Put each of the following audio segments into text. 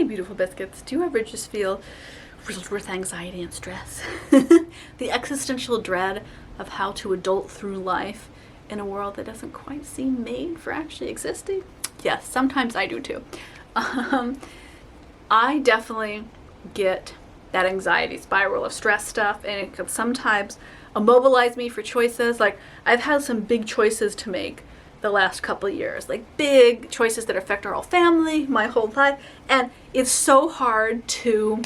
beautiful biscuits. Do you ever just feel riddled with anxiety and stress? The existential dread of how to adult through life in a world that doesn't quite seem made for actually existing? Yes, sometimes I do too. I definitely get that anxiety spiral of stress stuff, and it can sometimes immobilize me for choices. Like, I've had some big choices to make the last couple of years, like big choices that affect our whole family, my whole life, and it's so hard to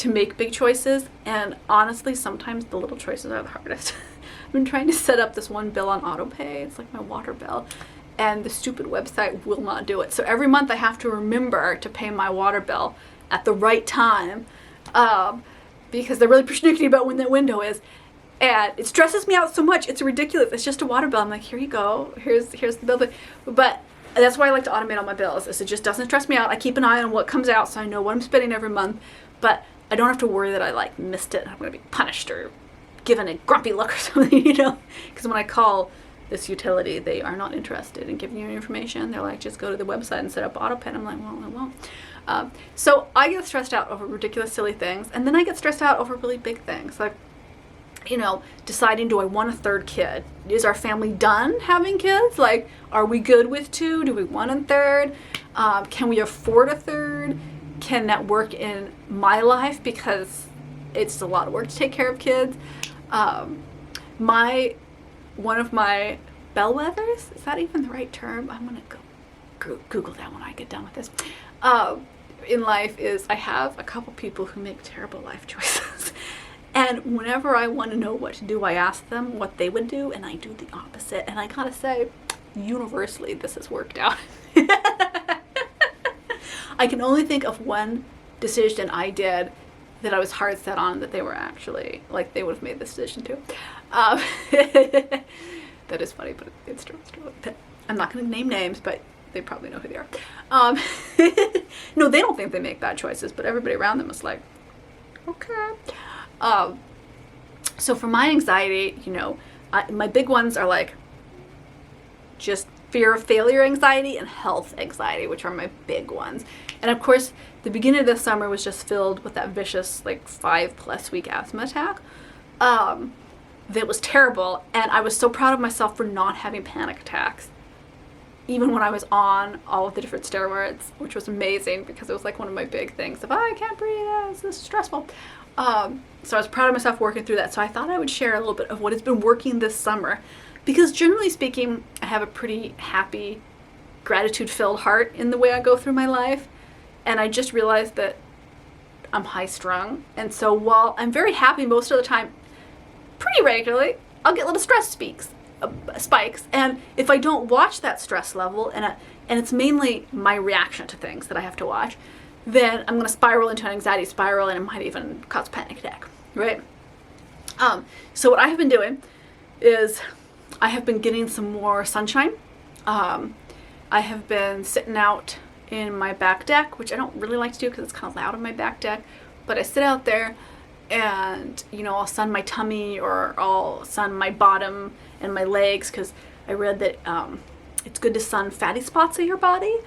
make big choices, and honestly sometimes the little choices are the hardest. I've been trying to set up this one bill on autopay. It's like my water bill, and the stupid website will not do it. So every month I have to remember to pay my water bill at the right time, because they're really predicting about when that window is. And it stresses me out so much. It's ridiculous. It's just a water bill. I'm like, here you go. Here's the bill. But that's why I like to automate all my bills, is it just doesn't stress me out. I keep an eye on what comes out so I know what I'm spending every month. But I don't have to worry that I like missed it and I'm going to be punished or given a grumpy look or something, you know? Because when I call this utility, they are not interested in giving you information. They're like, just go to the website and set up autopay. I'm like, well, I won't. So I get stressed out over ridiculous, silly things. And then I get stressed out over really big things. Like, you know, deciding, do I want a third kid? Is our family done having kids? Like, are we good with 2? Do we want a third? Can we afford a third? Can that work in my life? Because it's a lot of work to take care of kids. One of my bellwethers, is that even the right term? I'm gonna go Google that when I get done with this. In life is I have a couple people who make terrible life choices. And whenever I want to know what to do, I ask them what they would do, and I do the opposite. And I gotta say, universally, this has worked out. I can only think of one decision I did that I was hard set on that they were actually, like, they would have made this decision too. That is funny, but it's true. I'm not going to name names, but they probably know who they are. No, they don't think they make bad choices, but everybody around them is like, okay. So for my anxiety, you know, my big ones are like just fear of failure anxiety and health anxiety, which are my big ones. And of course, the beginning of this summer was just filled with that vicious, like 5+ week asthma attack. That was terrible. And I was so proud of myself for not having panic attacks, even when I was on all of the different steroids, which was amazing because it was like one of my big things of, I can't breathe, this is stressful. So I was proud of myself working through that. So I thought I would share a little bit of what has been working this summer, because generally speaking, I have a pretty happy, gratitude-filled heart in the way I go through my life. And I just realized that I'm high-strung. And so while I'm very happy most of the time, pretty regularly, I'll get little stress spikes. And if I don't watch that stress level, and it's mainly my reaction to things that I have to watch, then I'm going to spiral into an anxiety spiral, and it might even cause a panic attack, right? So what I have been doing is I have been getting some more sunshine. I have been sitting out in my back deck, which I don't really like to do because it's kind of loud on my back deck, but I sit out there and, you know, I'll sun my tummy or I'll sun my bottom and my legs, because I read that it's good to sun fatty spots of your body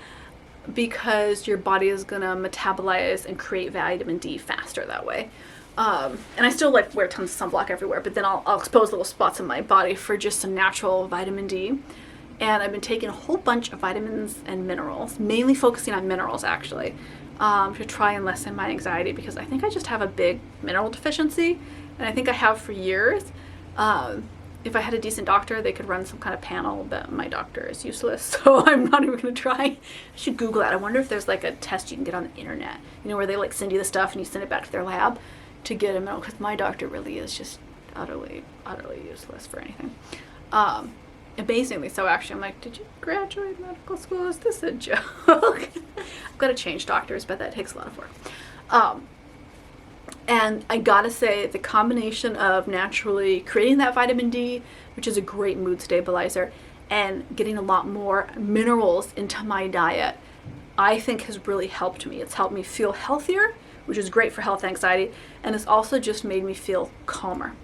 because your body is going to metabolize and create vitamin D faster that way. And I still like wear tons of sunblock everywhere, but then I'll expose little spots in my body for just some natural vitamin D. And I've been taking a whole bunch of vitamins and minerals, mainly focusing on minerals actually, to try and lessen my anxiety, because I think I just have a big mineral deficiency, and I think I have for years. If I had a decent doctor, they could run some kind of panel, but my doctor is useless, so I'm not even going to try. I should Google that. I wonder if there's like a test you can get on the internet, you know, where they like send you the stuff and you send it back to their lab to get a mineral, because my doctor really is just utterly useless for anything. Amazingly so, actually. I'm like, did you graduate medical school? Is this a joke? I've got to change doctors, but that takes a lot of work. And I gotta say, the combination of naturally creating that vitamin D, which is a great mood stabilizer, and getting a lot more minerals into my diet, I think has really helped me. It's helped me feel healthier, which is great for health anxiety, and it's also just made me feel calmer.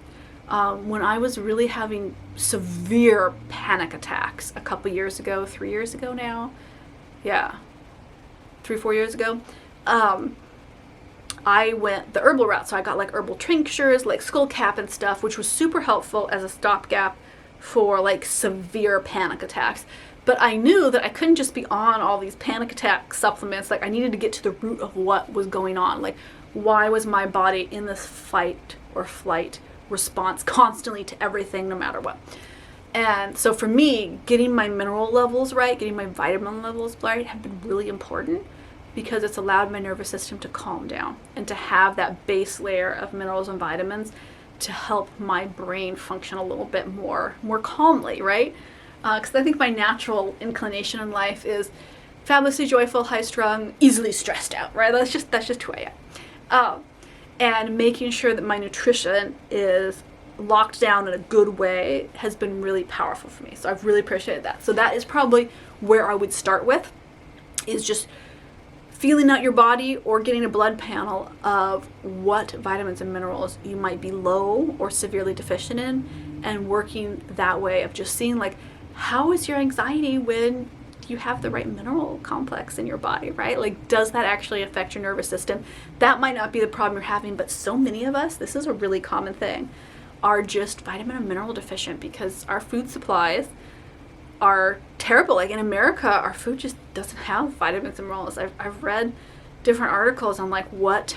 When I was really having severe panic attacks a couple years ago, 3 years ago now, yeah, 3-4 years ago, I went the herbal route. So I got like herbal tinctures, like skullcap and stuff, which was super helpful as a stopgap for like severe panic attacks. But I knew that I couldn't just be on all these panic attack supplements. Like I needed to get to the root of what was going on. Like why was my body in this fight or flight response constantly to everything, no matter what? And so for me, getting my mineral levels right, getting my vitamin levels right have been really important, because it's allowed my nervous system to calm down and to have that base layer of minerals and vitamins to help my brain function a little bit more calmly, right? Because I think my natural inclination in life is fabulously joyful, high-strung, easily stressed out, right? That's just who I am. And making sure that my nutrition is locked down in a good way has been really powerful for me. So I've really appreciated that. So that is probably where I would start with, is just feeling out your body or getting a blood panel of what vitamins and minerals you might be low or severely deficient in, and working that way of just seeing like, how is your anxiety when you have the right mineral complex in your body, right? Like, does that actually affect your nervous system? That might not be the problem you're having, but so many of us, this is a really common thing, are just vitamin and mineral deficient because our food supplies are terrible. Like in America, our food just doesn't have vitamins and minerals. I've read different articles on like what,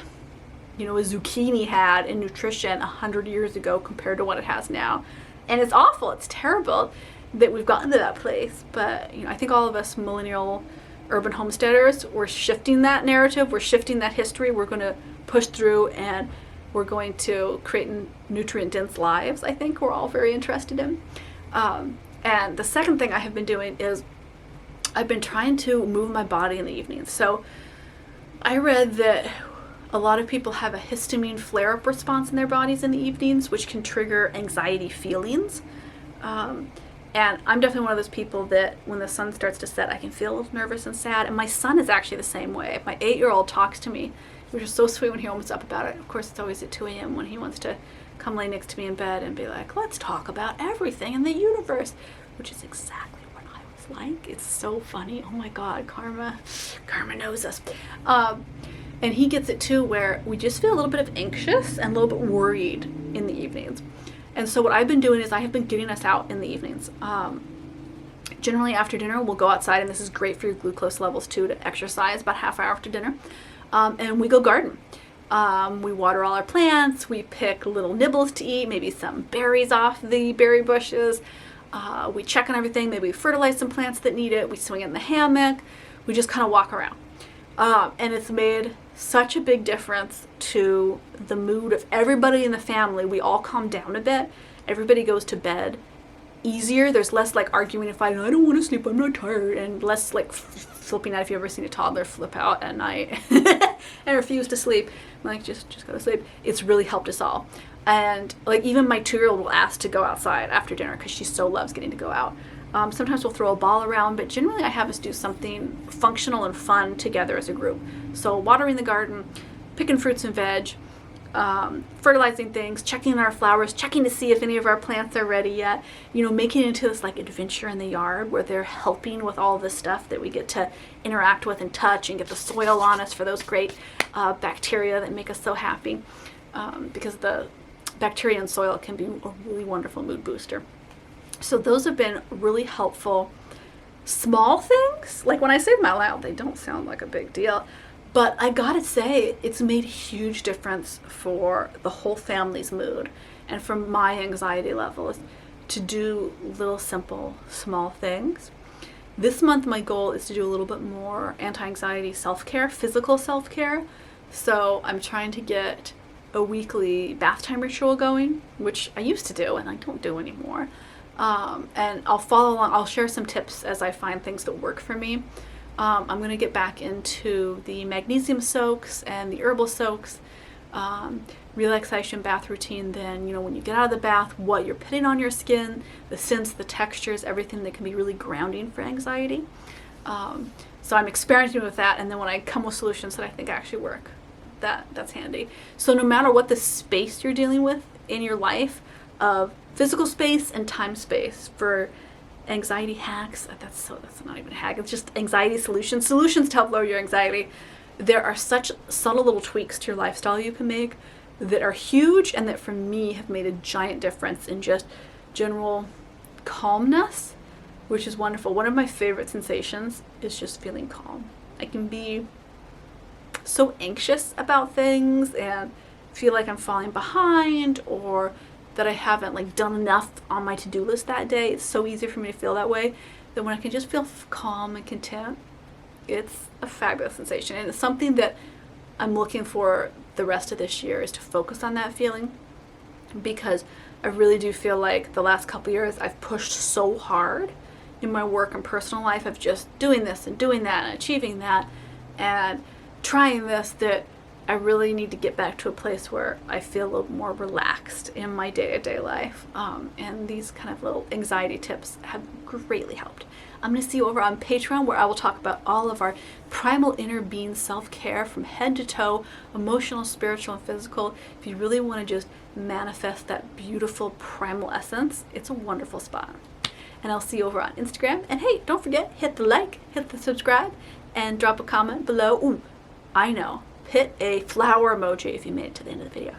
a zucchini had in nutrition 100 years ago compared to what it has now. And it's awful. It's terrible that we've gotten to that place. But, I think all of us millennial urban homesteaders, we're shifting that narrative. We're shifting that history. We're going to push through, and we're going to create nutrient-dense lives, I think we're all very interested in. And the second thing I have been doing is I've been trying to move my body in the evenings. So I read that a lot of people have a histamine flare-up response in their bodies in the evenings, which can trigger anxiety feelings. And I'm definitely one of those people that when the sun starts to set, I can feel nervous and sad. And my son is actually the same way. My 8-year-old talks to me, which is so sweet when he opens up about it. Of course, it's always at 2 a.m. when he wants to come lay next to me in bed and be like, let's talk about everything in the universe, which is exactly what I was like. It's so funny. Oh my God, karma knows us. And he gets it too, where we just feel a little bit of anxious and a little bit worried in the evenings. And so what I've been doing is I have been getting us out in the evenings. Generally after dinner, we'll go outside, and this is great for your glucose levels too, to exercise about half hour after dinner. And we go garden. We water all our plants. We pick little nibbles to eat, maybe some berries off the berry bushes. We check on everything. Maybe we fertilize some plants that need it. We swing it in the hammock. We just kind of walk around. And it's made such a big difference to the mood of everybody in the family. We all calm down a bit. Everybody goes to bed easier. There's less like arguing and fighting. I don't want to sleep, I'm not tired. And less like flipping out. If you've ever seen a toddler flip out at night and refuse to sleep, I'm like, just go to sleep. It's really helped us all. And like even my 2-year-old will ask to go outside after dinner because she so loves getting to go out. Sometimes we'll throw a ball around, but generally I have us do something functional and fun together as a group. So watering the garden, picking fruits and veg, fertilizing things, checking on our flowers, checking to see if any of our plants are ready yet, making it into this like adventure in the yard where they're helping with all this stuff that we get to interact with and touch and get the soil on us for those great bacteria that make us so happy, because the bacteria in soil can be a really wonderful mood booster. So those have been really helpful small things. Like when I say them out loud, they don't sound like a big deal. But I gotta say, it's made a huge difference for the whole family's mood and for my anxiety levels to do little simple small things. This month my goal is to do a little bit more anti-anxiety self-care, physical self-care. So I'm trying to get a weekly bath time ritual going, which I used to do and I don't do anymore. And I'll follow along. I'll share some tips as I find things that work for me. I'm going to get back into the magnesium soaks and the herbal soaks, relaxation bath routine. Then, when you get out of the bath, what you're putting on your skin, the scents, the textures, everything that can be really grounding for anxiety. So I'm experimenting with that. And then when I come with solutions that I think actually work, that's handy. So no matter what the space you're dealing with in your life, of physical space and time space for anxiety hacks, that's not even a hack, it's just anxiety solutions to help lower your anxiety. there are such subtle little tweaks to your lifestyle you can make that are huge, and that for me have made a giant difference in just general calmness, which is wonderful. One of my favorite sensations is just feeling calm. I can be so anxious about things and feel like I'm falling behind, or that I haven't like done enough on my to-do list that day. It's so easy for me to feel that way, that when I can just feel calm and content, it's a fabulous sensation. And it's something that I'm looking for the rest of this year, is to focus on that feeling, because I really do feel like the last couple years I've pushed so hard in my work and personal life of just doing this and doing that and achieving that and trying this, that I really need to get back to a place where I feel a little more relaxed in my day-to-day life. And these kind of little anxiety tips have greatly helped. I'm going to see you over on Patreon, where I will talk about all of our primal inner being self-care from head to toe, emotional, spiritual, and physical. If you really want to just manifest that beautiful primal essence, it's a wonderful spot. And I'll see you over on Instagram. And hey, don't forget, hit the like, hit the subscribe, and drop a comment below. Ooh, I know. Hit a flower emoji if you made it to the end of the video.